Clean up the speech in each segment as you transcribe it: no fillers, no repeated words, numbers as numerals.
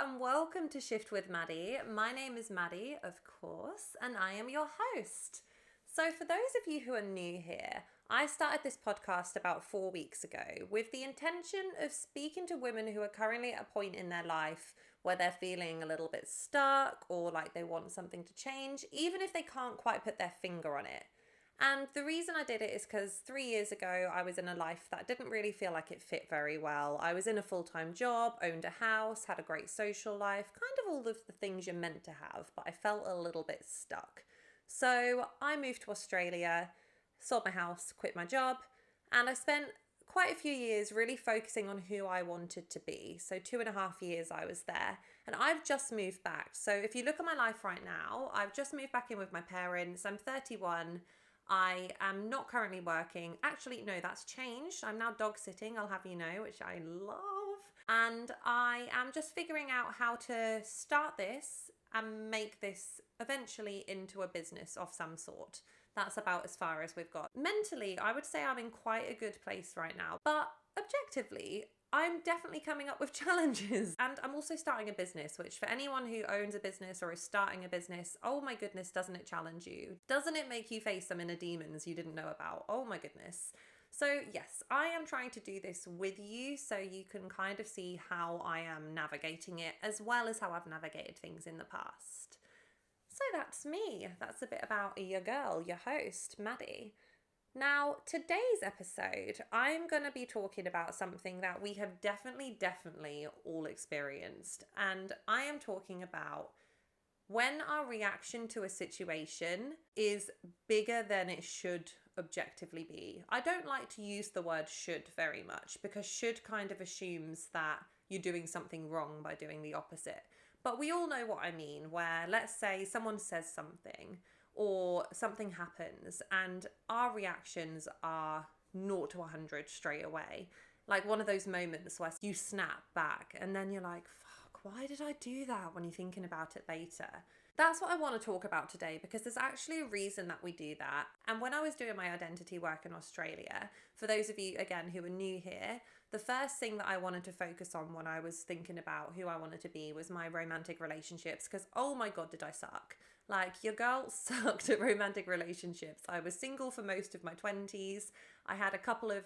and welcome to Shift with Maddie. My name is Maddie, of course, and I am your host. So for those of you who are new here, I started this podcast about 4 weeks ago with the intention of speaking to women who are currently at a point in their life where they're feeling a little bit stuck or like they want something to change, even if they can't quite put their finger on it. And the reason I did it is because 3 years ago, I was in a life that didn't really feel like it fit very well. I was in a full-time job, owned a house, had a great social life, kind of all of the things you're meant to have, but I felt a little bit stuck. So I moved to Australia, sold my house, quit my job, and I spent quite a few years really focusing on who I wanted to be. So 2.5 years I was there, and I've just moved back. So if you look at my life right now, I've just moved back in with my parents. I'm 31. I am not currently working. Actually, no, that's changed. I'm now dog sitting, I'll have you know, which I love. And I am just figuring out how to start this and make this eventually into a business of some sort. That's about as far as we've got. Mentally, I would say I'm in quite a good place right now. But objectively, I'm definitely coming up with challenges. And I'm also starting a business, which for anyone who owns a business or is starting a business, oh my goodness, doesn't it challenge you? Doesn't it make you face some inner demons you didn't know about? Oh my goodness. So yes, I am trying to do this with you so you can kind of see how I am navigating it as well as how I've navigated things in the past. So that's me. That's a bit about your girl, your host, Maddie. Now, today's episode, I'm going to be talking about something that we have definitely all experienced. And I am talking about when our reaction to a situation is bigger than it should objectively be. I don't like to use the word should very much because should kind of assumes that you're doing something wrong by doing the opposite. But we all know what I mean, where let's say someone says something or something happens and our reactions are 0 to 100 straight away. Like one of those moments where you snap back and then you're like, fuck, why did I do that when you're thinking about it later? That's what I want to talk about today because there's actually a reason that we do that. And when I was doing my identity work in Australia, for those of you, again, who are new here, the first thing that I wanted to focus on when I was thinking about who I wanted to be was my romantic relationships because, oh my God, did I suck. Like, your girl sucked at romantic relationships. I was single for most of my 20s. I had a couple of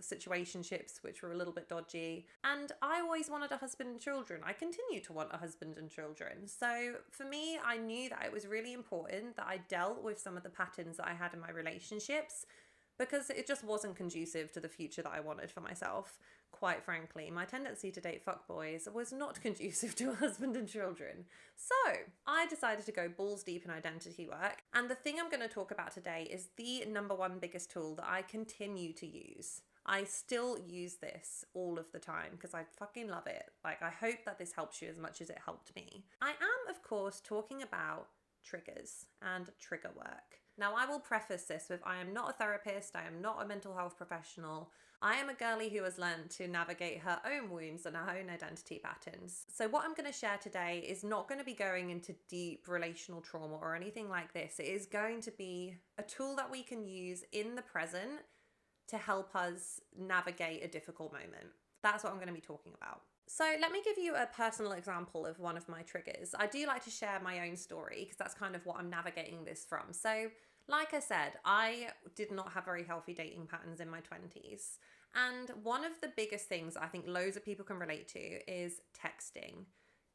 situationships which were a little bit dodgy, and I always wanted a husband and children. I continue to want a husband and children. So for me, I knew that it was really important that I dealt with some of the patterns that I had in my relationships because it just wasn't conducive to the future that I wanted for myself. Quite frankly, my tendency to date fuckboys was not conducive to a husband and children. So I decided to go balls deep in identity work. And the thing I'm going to talk about today is the number one biggest tool that I continue to use. I still use this all of the time because I fucking love it. Like, I hope that this helps you as much as it helped me. I am, of course, talking about triggers and trigger work. Now, I will preface this with I am not a therapist, I am not a mental health professional. I am a girlie who has learned to navigate her own wounds and her own identity patterns. So what I'm going to share today is not going to be going into deep relational trauma or anything like this. It is going to be a tool that we can use in the present to help us navigate a difficult moment. That's what I'm going to be talking about. So let me give you a personal example of one of my triggers. I do like to share my own story because that's kind of what I'm navigating this from. So like I said, I did not have very healthy dating patterns in my 20s. And one of the biggest things I think loads of people can relate to is texting.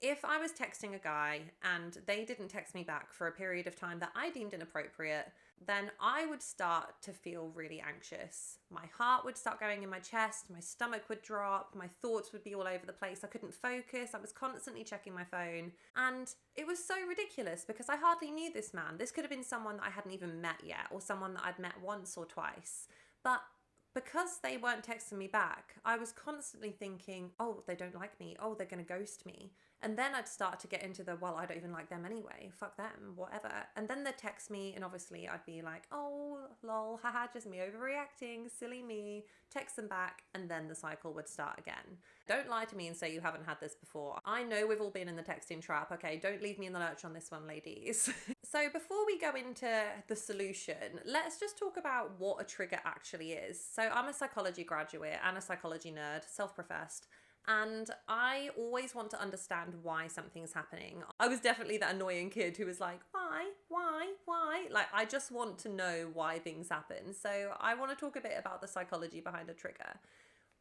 If I was texting a guy and they didn't text me back for a period of time that I deemed inappropriate, then I would start to feel really anxious. My heart would start going in my chest, my stomach would drop, my thoughts would be all over the place. I couldn't focus. I was constantly checking my phone. And it was so ridiculous because I hardly knew this man. This could have been someone that I hadn't even met yet or someone that I'd met once or twice. But because they weren't texting me back, I was constantly thinking, oh, they don't like me. Oh, they're going to ghost me. And then I'd start to get into the, well, I don't even like them anyway. Fuck them, whatever. And then they'd text me and obviously I'd be like, oh, lol, haha, just me overreacting, silly me, text them back. And then the cycle would start again. Don't lie to me and say you haven't had this before. I know we've all been in the texting trap. Okay, don't leave me in the lurch on this one, ladies. So before we go into the solution, let's just talk about what a trigger actually is. So I'm a psychology graduate and a psychology nerd, self-professed. And I always want to understand why something's happening. I was definitely that annoying kid who was like, why? Like, I just want to know why things happen. So I want to talk a bit about the psychology behind a trigger.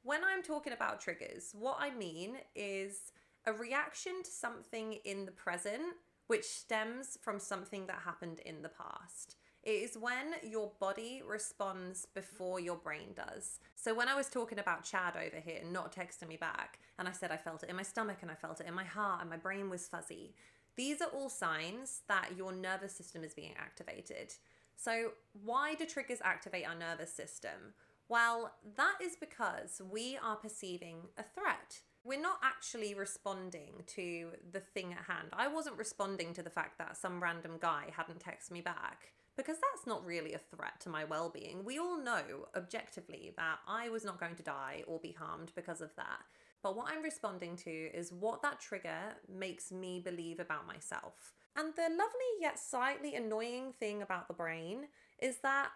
When I'm talking about triggers, what I mean is a reaction to something in the present which stems from something that happened in the past. It is when your body responds before your brain does. So when I was talking about Chad over here not texting me back, and I said I felt it in my stomach and I felt it in my heart and my brain was fuzzy, these are all signs that your nervous system is being activated. So why do triggers activate our nervous system? Well, that is because we are perceiving a threat. We're not actually responding to the thing at hand. I wasn't responding to the fact that some random guy hadn't texted me back, because that's not really a threat to my well-being. We all know objectively that I was not going to die or be harmed because of that. But what I'm responding to is what that trigger makes me believe about myself. And the lovely yet slightly annoying thing about the brain is that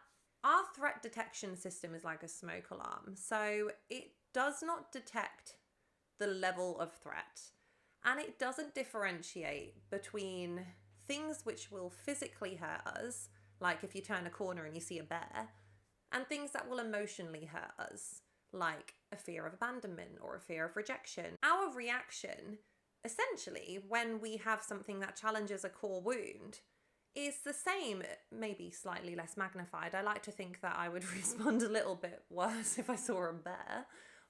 our threat detection system is like a smoke alarm. So it does not detect the level of threat. And it doesn't differentiate between things which will physically hurt us, like if you turn a corner and you see a bear, and things that will emotionally hurt us, like a fear of abandonment or a fear of rejection. Our reaction, essentially, when we have something that challenges a core wound, is the same, maybe slightly less magnified. I like to think that I would respond a little bit worse if I saw a bear.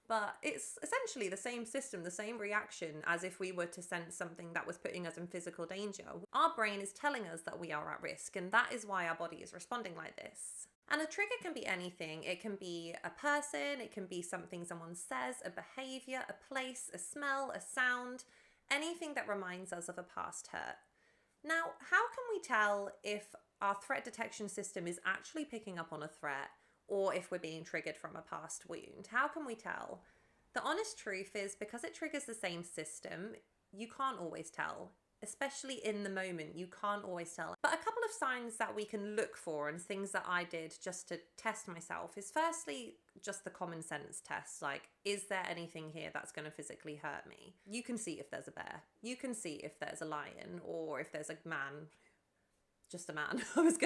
But it's essentially the same system, the same reaction as if we were to sense something that was putting us in physical danger. Our brain is telling us that we are at risk, and that is why our body is responding like this. And a trigger can be anything. It can be a person, it can be something someone says, a behavior, a place, a smell, a sound, anything that reminds us of a past hurt. Now, how can we tell if our threat detection system is actually picking up on a threat, or if we're being triggered from a past wound? How can we tell? The honest truth is, because it triggers the same system, you can't always tell. Especially in the moment, you can't always tell. But a couple of signs that we can look for, and things that I did just to test myself, is firstly just the common sense test. Like, is there anything here that's going to physically hurt me? You can see if there's a bear. You can see if there's a lion, or if there's a man. Just a man. I was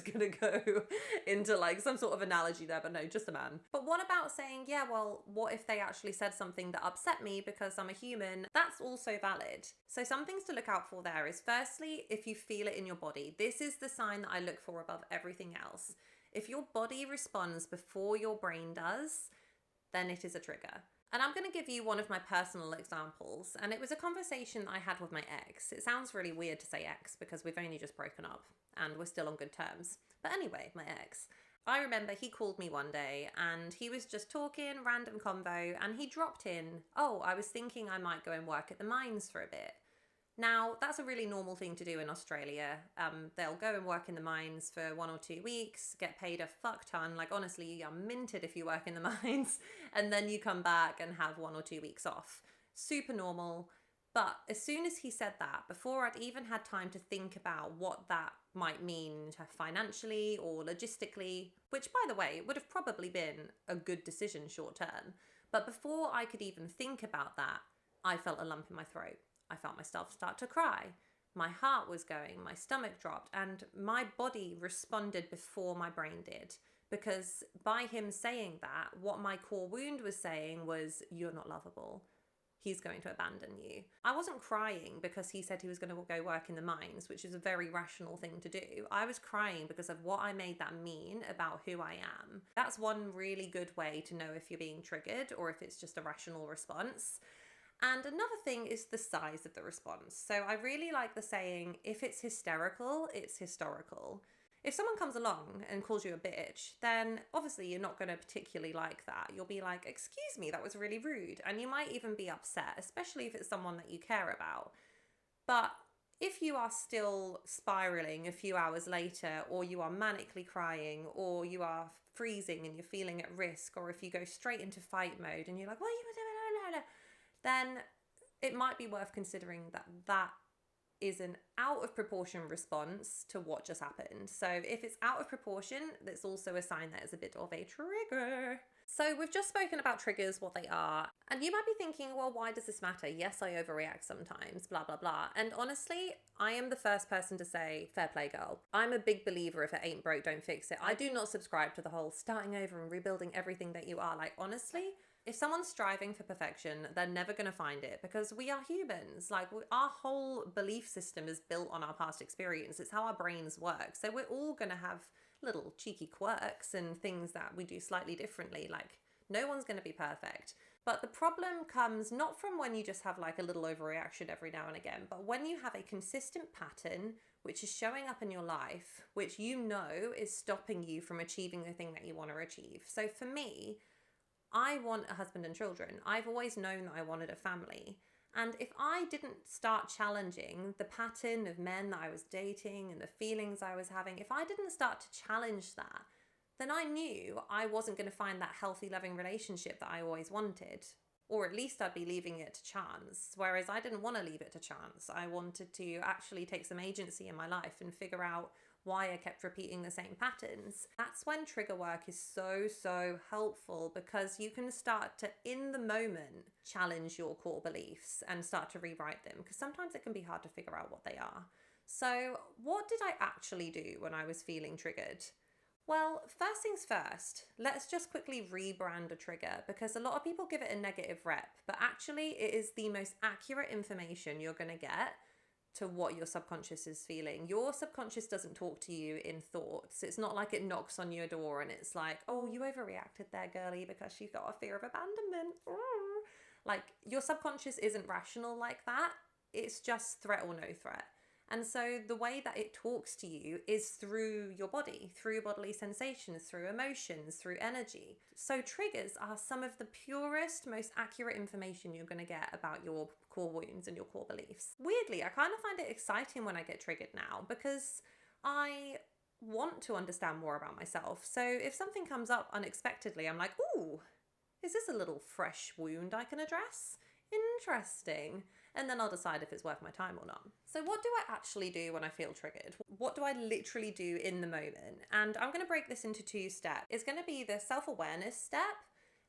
gonna go into like some sort of analogy there, but no, just a man. But what about saying, yeah, well, what if they actually said something that upset me because I'm a human? That's also valid. So some things to look out for there is, firstly, if you feel it in your body. This is the sign that I look for above everything else. If your body responds before your brain does, then it is a trigger. And I'm going to give you one of my personal examples. And it was a conversation I had with my ex. It sounds really weird to say ex because we've only just broken up and we're still on good terms. But anyway, my ex. I remember he called me one day and he was just talking, random convo, and he dropped in, oh, I was thinking I might go and work at the mines for a bit. Now, that's a really normal thing to do in Australia. They'll go and work in the mines for 1 or 2 weeks, get paid a fuck ton. Like, honestly, you are minted if you work in the mines. And then you come back and have 1 or 2 weeks off. Super normal. But as soon as he said that, before I'd even had time to think about what that might mean financially or logistically, which, by the way, would have probably been a good decision short term. But before I could even think about that, I felt a lump in my throat. I felt myself start to cry. My heart was going, my stomach dropped, and my body responded before my brain did. Because by him saying that, what my core wound was saying was, you're not lovable. He's going to abandon you. I wasn't crying because he said he was going to go work in the mines, which is a very rational thing to do. I was crying because of what I made that mean about who I am. That's one really good way to know if you're being triggered or if it's just a rational response. And another thing is the size of the response. So I really like the saying, if it's hysterical, it's historical. If someone comes along and calls you a bitch, then obviously you're not going to particularly like that. You'll be like, excuse me, that was really rude. And you might even be upset, especially if it's someone that you care about. But if you are still spiraling a few hours later, or you are manically crying, or you are freezing and you're feeling at risk, or if you go straight into fight mode and you're like, what are you doing? Then it might be worth considering that is an out of proportion response to what just happened. So if it's out of proportion, that's also a sign that it's a bit of a trigger. So we've just spoken about triggers, what they are, and you might be thinking, well, why does this matter? Yes, I overreact sometimes, blah, blah, blah. And honestly, I am the first person to say, fair play, girl. I'm a big believer if it ain't broke, don't fix it. I do not subscribe to the whole starting over and rebuilding everything that you are. Like, honestly, if someone's striving for perfection, they're never going to find it because we are humans. Like, our whole belief system is built on our past experience. It's how our brains work. So we're all going to have little cheeky quirks and things that we do slightly differently. Like, no one's going to be perfect. But the problem comes not from when you just have like a little overreaction every now and again, but when you have a consistent pattern which is showing up in your life, which you know is stopping you from achieving the thing that you want to achieve. So for me, I want a husband and children. I've always known that I wanted a family. And if I didn't start challenging the pattern of men that I was dating and the feelings I was having, if I didn't start to challenge that, then I knew I wasn't going to find that healthy, loving relationship that I always wanted. Or at least I'd be leaving it to chance. Whereas I didn't want to leave it to chance. I wanted to actually take some agency in my life and figure out why I kept repeating the same patterns. That's when trigger work is so helpful, because you can start to, in the moment, challenge your core beliefs and start to rewrite them, because sometimes it can be hard to figure out what they are. So what did I actually do when I was feeling triggered? Well, first things first, let's just quickly rebrand a trigger, because a lot of people give it a negative rep, but actually it is the most accurate information you're going to get to what your subconscious is feeling. Your subconscious doesn't talk to you in thoughts. It's not like it knocks on your door and it's like, oh, you overreacted there, girly, because you got a fear of abandonment. Like, your subconscious isn't rational like that. It's just threat or no threat. And so the way that it talks to you is through your body, through bodily sensations, through emotions, through energy. So triggers are some of the purest, most accurate information you're going to get about your core wounds and your core beliefs. Weirdly, I kind of find it exciting when I get triggered now, because I want to understand more about myself. So if something comes up unexpectedly, I'm like, ooh, is this a little fresh wound I can address? Interesting. And then I'll decide if it's worth my time or not. So what do I actually do when I feel triggered? What do I literally do in the moment? And I'm going to break this into 2 steps. It's going to be the self-awareness step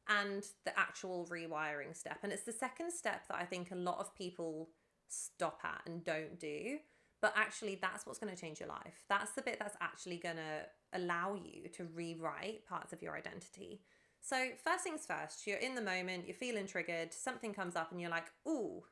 and the actual rewiring step. And it's the second step that I think a lot of people stop at and don't do. But actually, that's what's going to change your life. That's the bit that's actually going to allow you to rewrite parts of your identity. So first things first, you're in the moment, you're feeling triggered, something comes up and you're like, ooh.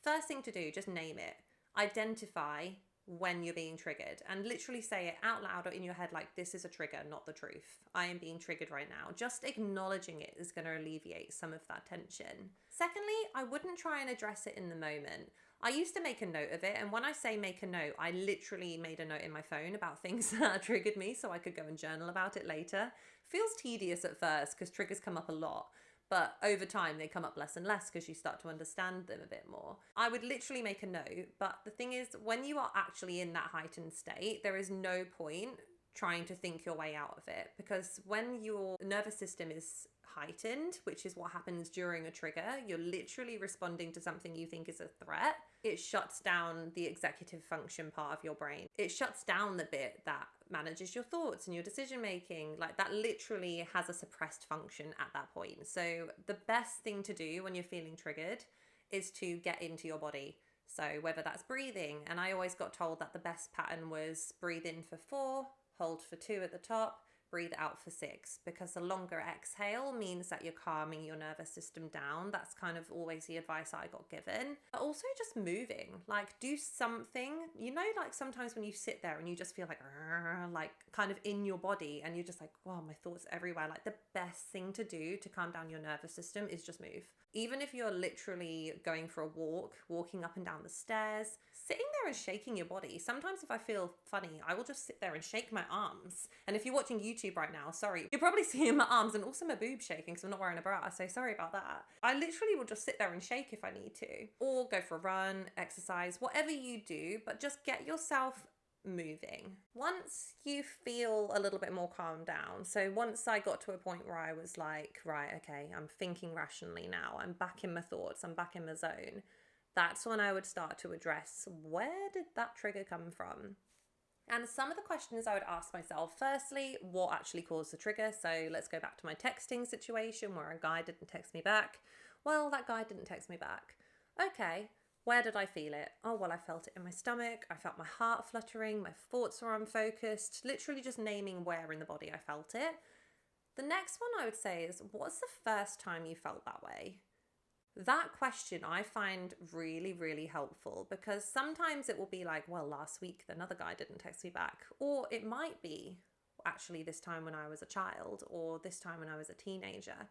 First thing to do, just name it. Identify when you're being triggered and literally say it out loud or in your head, like, this is a trigger, not the truth. I am being triggered right now. Just acknowledging it is going to alleviate some of that tension. Secondly, I wouldn't try and address it in the moment. I used to make a note of it, and when I say make a note, I literally made a note in my phone about things that triggered me so I could go and journal about it later. Feels tedious at first because triggers come up a lot. But over time, they come up less and less because you start to understand them a bit more. I would literally make a note, but the thing is, when you are actually in that heightened state, there is no point trying to think your way out of it, because when your nervous system is heightened, which is what happens during a trigger, you're literally responding to something you think is a threat. It shuts down the executive function part of your brain. It shuts down the bit that manages your thoughts and your decision making. Like, that literally has a suppressed function at that point. So the best thing to do when you're feeling triggered is to get into your body. So whether that's breathing, and I always got told that the best pattern was breathe in for 4, hold for 2 at the top, breathe out for 6, because the longer exhale means that you're calming your nervous system down. That's kind of always the advice I got given. But also just moving, like, do something, like sometimes when you sit there and you just feel like kind of in your body and you're just like, wow, my thoughts are everywhere. Like, the best thing to do to calm down your nervous system is just move. Even if you're literally going for a walk, walking up and down the stairs, sitting there and shaking your body. Sometimes if I feel funny, I will just sit there and shake my arms. And if you're watching YouTube right now, sorry, you're probably seeing my arms and also my boobs shaking because I'm not wearing a bra, so sorry about that. I literally will just sit there and shake if I need to. Or go for a run, exercise, whatever you do, but just get yourself moving. Once you feel a little bit more calmed down, so once I got to a point where I was like, right, okay, I'm thinking rationally now, I'm back in my thoughts, I'm back in my zone, that's when I would start to address, where did that trigger come from? And some of the questions I would ask myself, firstly, what actually caused the trigger? So let's go back to my texting situation where a guy didn't text me back. Well, that guy didn't text me back. Okay, where did I feel it? Oh, well, I felt it in my stomach. I felt my heart fluttering. My thoughts were unfocused. Literally just naming where in the body I felt it. The next one I would say is, what's the first time you felt that way? That question I find really, really helpful, because sometimes it will be like, well, last week another guy didn't text me back. Or it might be actually this time when I was a child, or this time when I was a teenager.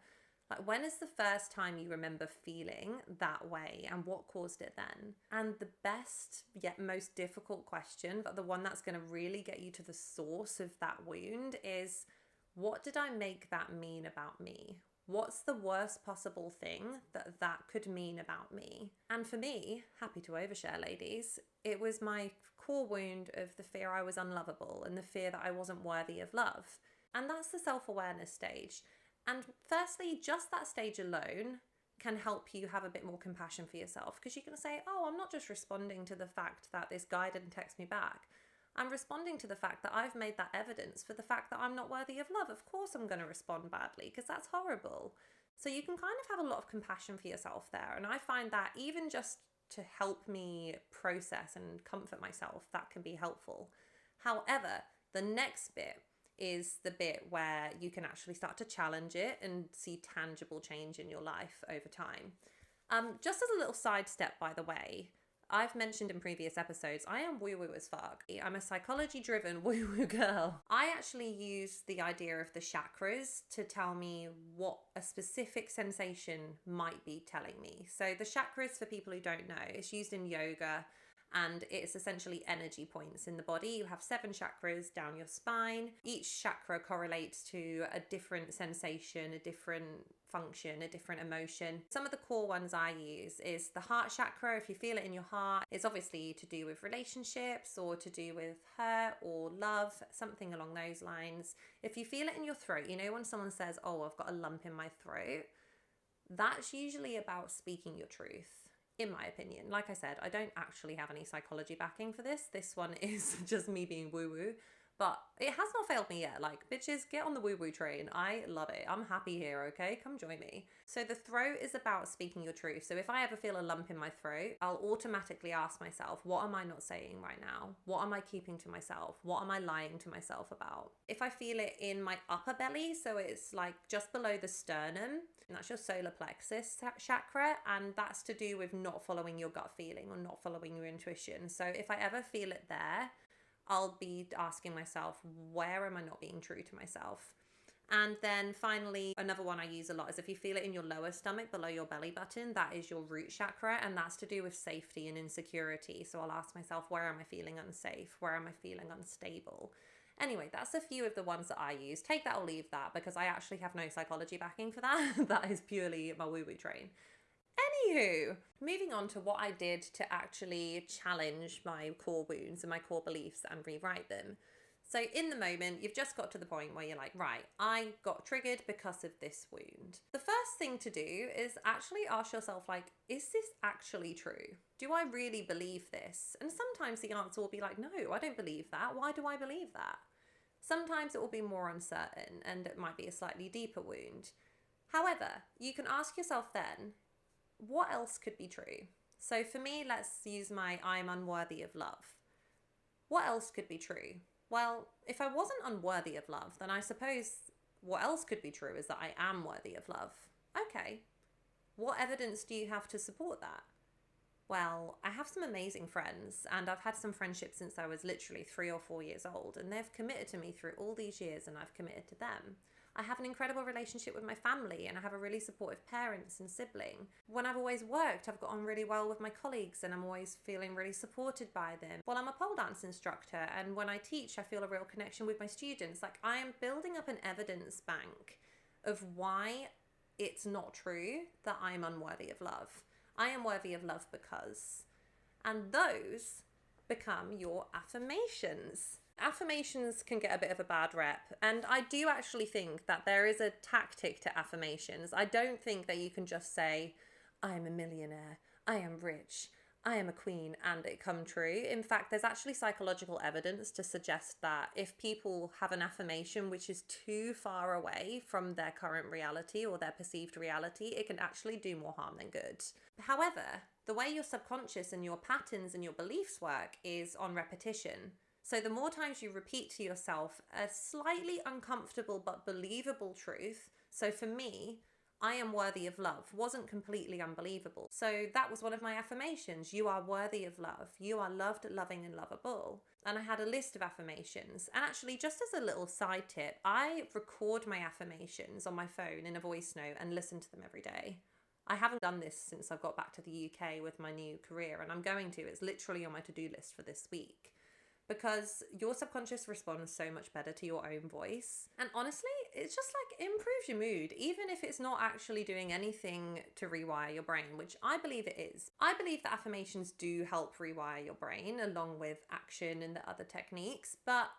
Like, when is the first time you remember feeling that way, and what caused it then? And the best yet most difficult question, but the one that's going to really get you to the source of that wound, is, what did I make that mean about me? What's the worst possible thing that could mean about me? And for me, happy to overshare, ladies, it was my core wound of the fear I was unlovable and the fear that I wasn't worthy of love. And that's the self-awareness stage. And firstly, just that stage alone can help you have a bit more compassion for yourself, because you can say, oh, I'm not just responding to the fact that this guy didn't text me back. I'm responding to the fact that I've made that evidence for the fact that I'm not worthy of love. Of course I'm going to respond badly, because that's horrible. So you can kind of have a lot of compassion for yourself there. And I find that even just to help me process and comfort myself, that can be helpful. However, the next bit is the bit where you can actually start to challenge it and see tangible change in your life over time. Just as a little sidestep, by the way, I've mentioned in previous episodes, I am woo-woo as fuck. I'm a psychology-driven woo-woo girl. I actually use the idea of the chakras to tell me what a specific sensation might be telling me. So the chakras, for people who don't know, it's used in yoga, and it's essentially energy points in the body. You have 7 chakras down your spine. Each chakra correlates to a different sensation, a different function, a different emotion. Some of the core ones I use is the heart chakra. If you feel it in your heart, it's obviously to do with relationships or to do with hurt or love, something along those lines. If you feel it in your throat, you know when someone says, oh, I've got a lump in my throat, that's usually about speaking your truth. In my opinion, like I said, I don't actually have any psychology backing for this. This one is just me being woo-woo, but it has not failed me yet. Like, bitches, get on the woo-woo train. I love it. I'm happy here, okay? Come join me. So the throat is about speaking your truth. So if I ever feel a lump in my throat, I'll automatically ask myself, what am I not saying right now? What am I keeping to myself? What am I lying to myself about? If I feel it in my upper belly, so it's like just below the sternum, and that's your solar plexus chakra, and that's to do with not following your gut feeling or not following your intuition. So if I ever feel it there, I'll be asking myself, where am I not being true to myself? And then finally, another one I use a lot is if you feel it in your lower stomach below your belly button, that is your root chakra, and that's to do with safety and insecurity. So I'll ask myself, where am I feeling unsafe? Where am I feeling unstable? Anyway, that's a few of the ones that I use. Take that or leave that, because I actually have no psychology backing for that. That is purely my woo-woo train. Anywho, moving on to what I did to actually challenge my core wounds and my core beliefs and rewrite them. So in the moment, you've just got to the point where you're like, right, I got triggered because of this wound. The first thing to do is actually ask yourself, like, is this actually true? Do I really believe this? And sometimes the answer will be like, no, I don't believe that. Why do I believe that? Sometimes it will be more uncertain and it might be a slightly deeper wound. However, you can ask yourself then, what else could be true? So for me, let's use my I'm unworthy of love. What else could be true? Well, if I wasn't unworthy of love, then I suppose what else could be true is that I am worthy of love. Okay, what evidence do you have to support that? Well, I have some amazing friends, and I've had some friendships since I was literally 3 or 4 years old, and they've committed to me through all these years, and I've committed to them. I have an incredible relationship with my family, and I have a really supportive parents and sibling. When I've always worked, I've got on really well with my colleagues, and I'm always feeling really supported by them. Well, I'm a pole dance instructor, and when I teach, I feel a real connection with my students. Like, I am building up an evidence bank of why it's not true that I'm unworthy of love. I am worthy of love because, and those become your affirmations. Affirmations can get a bit of a bad rep, and I do actually think that there is a tactic to affirmations. I don't think that you can just say, I am a millionaire, I am rich, I am a queen and it come true. In fact, there's actually psychological evidence to suggest that if people have an affirmation which is too far away from their current reality or their perceived reality, it can actually do more harm than good. However, the way your subconscious and your patterns and your beliefs work is on repetition. So the more times you repeat to yourself a slightly uncomfortable but believable truth, so for me, I am worthy of love wasn't completely unbelievable. So that was one of my affirmations. You are worthy of love. You are loved, loving, and lovable. And I had a list of affirmations. And actually, just as a little side tip, I record my affirmations on my phone in a voice note and listen to them every day. I haven't done this since I've got back to the UK with my new career, and I'm going to. It's literally on my to-do list for this week. Because your subconscious responds so much better to your own voice. And honestly, it's just like improves your mood, even if it's not actually doing anything to rewire your brain, which I believe it is. I believe that affirmations do help rewire your brain along with action and the other techniques, but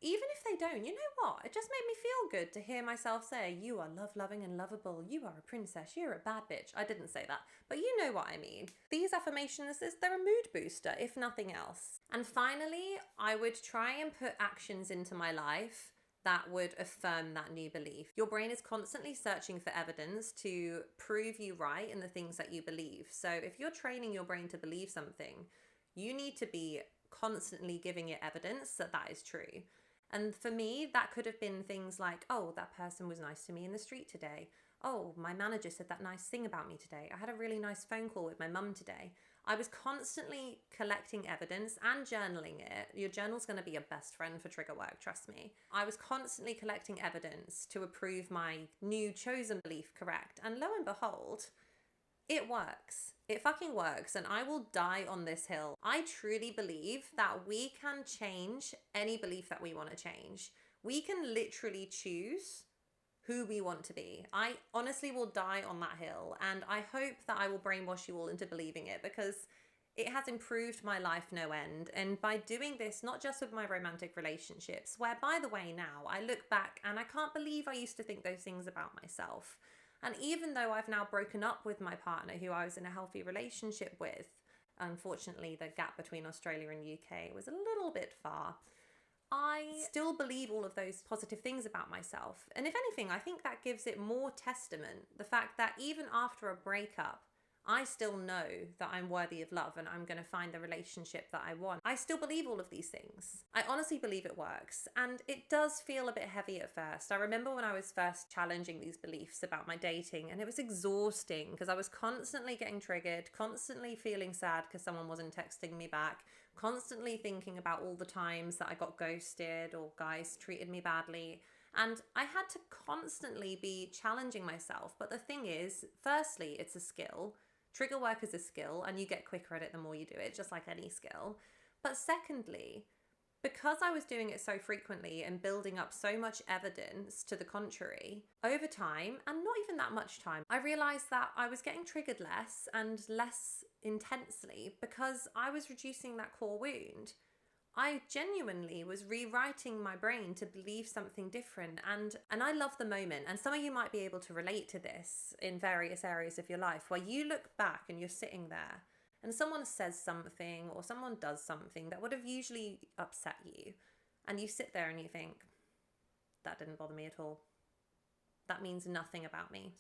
even if they don't, you know what? It just made me feel good to hear myself say, you are love-loving and lovable. You are a princess. You're a bad bitch. I didn't say that, but you know what I mean. These affirmations, they're a mood booster, if nothing else. And finally, I would try and put actions into my life that would affirm that new belief. Your brain is constantly searching for evidence to prove you right in the things that you believe. So if you're training your brain to believe something, you need to be constantly giving it evidence that that is true. And for me, that could have been things like, oh, that person was nice to me in the street today. Oh, my manager said that nice thing about me today. I had a really nice phone call with my mum today. I was constantly collecting evidence and journaling it. Your journal's going to be your best friend for trigger work, trust me. I was constantly collecting evidence to prove my new chosen belief correct. And lo and behold, it works. It fucking works, and I will die on this hill. I truly believe that we can change any belief that we want to change. We can literally choose who we want to be. I honestly will die on that hill, and I hope that I will brainwash you all into believing it, because it has improved my life no end. And by doing this, not just with my romantic relationships, where, by the way, now I look back and I can't believe I used to think those things about myself. And even though I've now broken up with my partner who I was in a healthy relationship with, unfortunately the gap between Australia and UK was a little bit far, I still believe all of those positive things about myself. And if anything, I think that gives it more testament, the fact that even after a breakup, I still know that I'm worthy of love and I'm going to find the relationship that I want. I still believe all of these things. I honestly believe it works. And it does feel a bit heavy at first. I remember when I was first challenging these beliefs about my dating, and it was exhausting because I was constantly getting triggered, constantly feeling sad because someone wasn't texting me back, constantly thinking about all the times that I got ghosted or guys treated me badly. And I had to constantly be challenging myself. But the thing is, firstly, it's a skill. Trigger work is a skill, and you get quicker at it the more you do it, just like any skill. But secondly, because I was doing it so frequently and building up so much evidence to the contrary, over time, and not even that much time, I realized that I was getting triggered less and less intensely because I was reducing that core wound. I genuinely was rewriting my brain to believe something different, and I love the moment. And some of you might be able to relate to this in various areas of your life where you look back and you're sitting there and someone says something or someone does something that would have usually upset you, and you sit there and you think, that didn't bother me at all. That means nothing about me.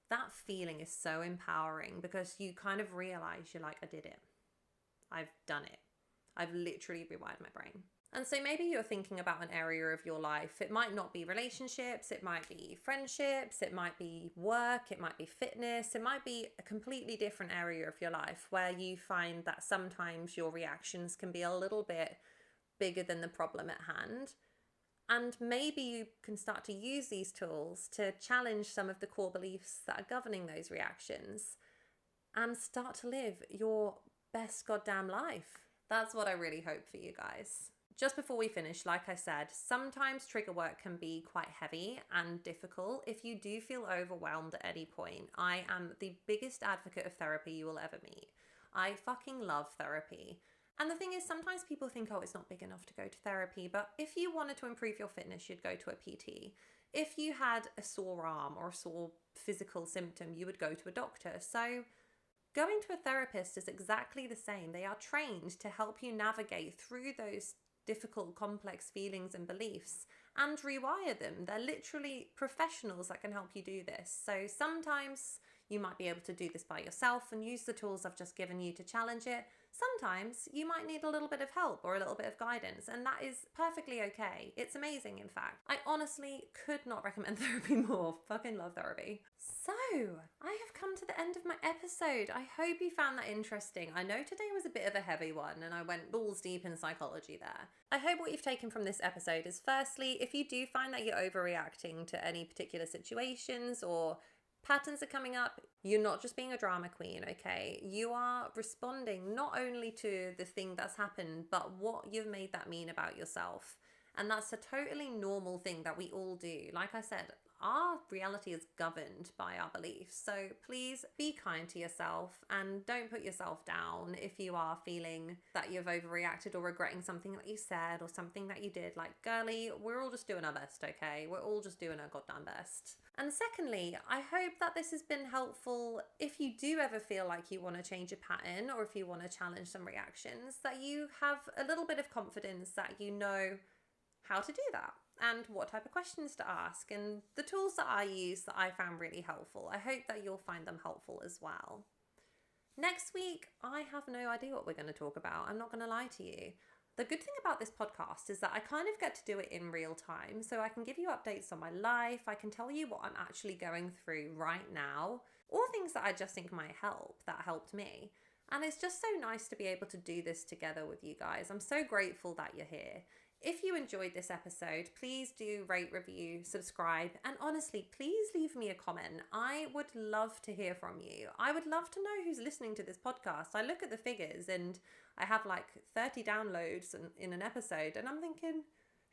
That feeling is so empowering because you kind of realize you're like, I did it. I've done it. I've literally rewired my brain. And so maybe you're thinking about an area of your life. It might not be relationships, it might be friendships, it might be work, it might be fitness, it might be a completely different area of your life where you find that sometimes your reactions can be a little bit bigger than the problem at hand. And maybe you can start to use these tools to challenge some of the core beliefs that are governing those reactions and start to live your best goddamn life. That's what I really hope for you guys. Just before we finish, like I said, sometimes trigger work can be quite heavy and difficult. If you do feel overwhelmed at any point, I am the biggest advocate of therapy you will ever meet. I fucking love therapy. And the thing is, sometimes people think, oh, it's not big enough to go to therapy. But if you wanted to improve your fitness, you'd go to a PT. If you had a sore arm or a sore physical symptom, you would go to a doctor. So Going to a therapist is exactly the same. They are trained to help you navigate through those difficult, complex feelings and beliefs and rewire them. They're literally professionals that can help you do this. So sometimes you might be able to do this by yourself and use the tools I've just given you to challenge it. Sometimes you might need a little bit of help or a little bit of guidance, and that is perfectly okay. It's amazing, in fact. I honestly could not recommend therapy more. Fucking love therapy. So, I have come to the end of my episode. I hope you found that interesting. I know today was a bit of a heavy one and I went balls deep in psychology there. I hope what you've taken from this episode is, firstly, if you do find that you're overreacting to any particular situations or patterns are coming up, you're not just being a drama queen, okay? You are responding not only to the thing that's happened, but what you've made that mean about yourself. And that's a totally normal thing that we all do. Like I said, our reality is governed by our beliefs. So please be kind to yourself and don't put yourself down if you are feeling that you've overreacted or regretting something that you said or something that you did. Like, girly, we're all just doing our best, okay? We're all just doing our goddamn best. And secondly, I hope that this has been helpful if you do ever feel like you want to change a pattern or if you want to challenge some reactions, that you have a little bit of confidence that you know how to do that and what type of questions to ask and the tools that I use that I found really helpful. I hope that you'll find them helpful as well. Next week, I have no idea what we're going to talk about. I'm not going to lie to you. The good thing about this podcast is that I kind of get to do it in real time, so I can give you updates on my life. I can tell you what I'm actually going through right now, or things that I just think might help, that helped me. And it's just so nice to be able to do this together with you guys. I'm so grateful that you're here. If you enjoyed this episode, please do rate, review, subscribe, and honestly, please leave me a comment. I would love to hear from you. I would love to know who's listening to this podcast. I look at the figures and I have like 30 downloads in an episode, and I'm thinking,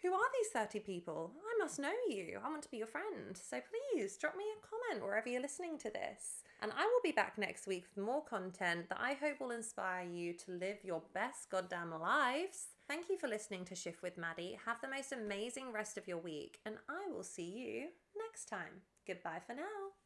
who are these 30 people? I must know you. I want to be your friend. So please drop me a comment wherever you're listening to this. And I will be back next week with more content that I hope will inspire you to live your best goddamn lives. Thank you for listening to Shift with Maddie. Have the most amazing rest of your week, and I will see you next time. Goodbye for now.